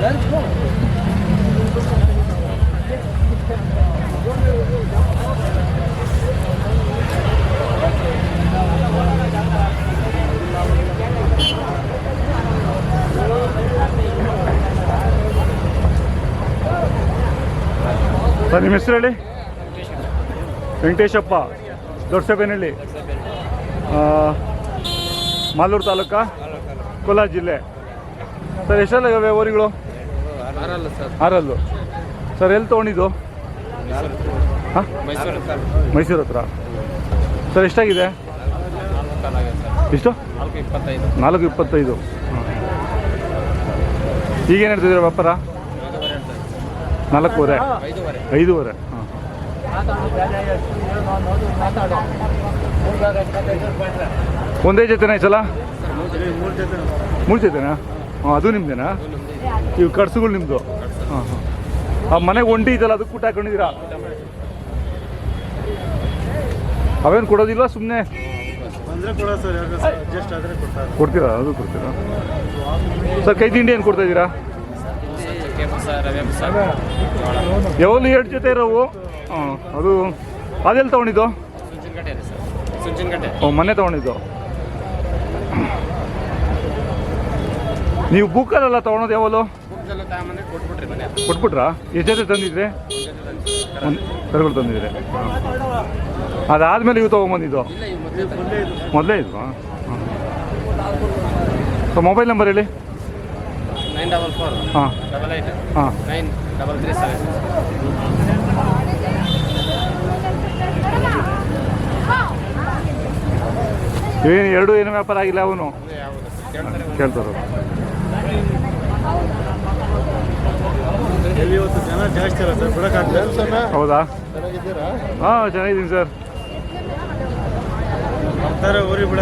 Sir ನಿಮ್ಮ ಹೆಸರು ಹೇಳಿ. ವೆಂಕಟೇಶಪ್ಪ, ದೊಡ್ಡಸೇಬೇನಹಳ್ಳಿ, ಮಾಲೂರು ತಾಲೂಕಾ, ಕೋಲಾರ ಜಿಲ್ಲೆ. ಸರ್ ಎಷ್ಟೆಲ್ಲ ಇವೆ ಊರುಗಳು? 6 ಸರ್. ಎಲ್ಲಿ ತೊಗೊಂಡಿದ್ದು? ಹಾಂ, ಮೈಸೂರು ಹತ್ರ. ಸರ್ ಎಷ್ಟಾಗಿದೆ? ಎಷ್ಟು? 4.25. ಈಗೇನು ಹೇಳ್ತಿದ್ದೀರ ವ್ಯಾಪಾರ? 4.5. 5.5. ಒಂದೇ ಜೊತೆನಾ ಈ ಸಲ? 3 ಜೊತೆನಾ? ಹಾಂ, ಅದು ನಿಮ್ಮದೇನಾ? ಇವು ಕಡ್ಸುಗಳು ನಿಮ್ಮದು? ಹಾಂ ಹಾಂ. ಆ ಮನೆಗೆ ಒಂಟಿ ಇದಲ್ಲ, ಅದಕ್ಕೆ ಊಟ ಹಾಕೊಂಡಿದ್ದೀರಾ? ಅವೇನು ಕೊಡೋದಿಲ್ಲ, ಸುಮ್ಮನೆ ಕೊಡ್ತೀರಾ? ಅದು ಕೊಡ್ತೀರಾ ಸರ್? ಕೈ ತಿಂಡಿ ಏನು ಕೊಡ್ತಾಯಿದ್ದೀರಾ? ಯಾವಲ್ಲಿ 2 ಜೊತೆ ಇರೋವು? ಹಾಂ, ಅದೆಲ್ಲಿ ತೊಗೊಂಡಿದ್ದು? ಮನೆ ತೊಗೊಂಡಿದ್ದು. ನೀವು ಬುಕ್ಕಲ್ಲೆಲ್ಲ ತೊಗೊಳೋದು ಯಾವಲು? ಕೊಟ್ಬಿಟ್ರಾ? ಎಷ್ಟು ಜೊತೆ ತಂದಿದ್ರಿ? ಕರುಗಳು ತಂದಿದ್ರಿ. ಅದಾದಮೇಲೆ ಇವು ತೊಗೊಂಬಂದಿದ್ದು? ಮೊದಲೇ ಇದ್ವಾ? ಹಾಂ. ಸೊ ಮೊಬೈಲ್ ನಂಬರ್ ಹೇಳಿ. 944 ಹಾಂ ಹಾಂ 9337. ಏನು 2 ಏನು ವ್ಯಾಪಾರ ಆಗಿಲ್ಲ ಅವನು? ಕೇಳ್ತಾರೆ. ಜನ ಜಾಸ್ತಿ ಅಲ್ಲ ಸರ್, ಬಿಡೋಕ್ಕಾಗ್ತದೆ. ಹೌದಾ? ಹಾಂ, ಚೆನ್ನಾಗಿದ್ದೀನಿ ಸರ್. ಬರ್ತಾರೆ ಊರಿಗೆ ಬಿಡ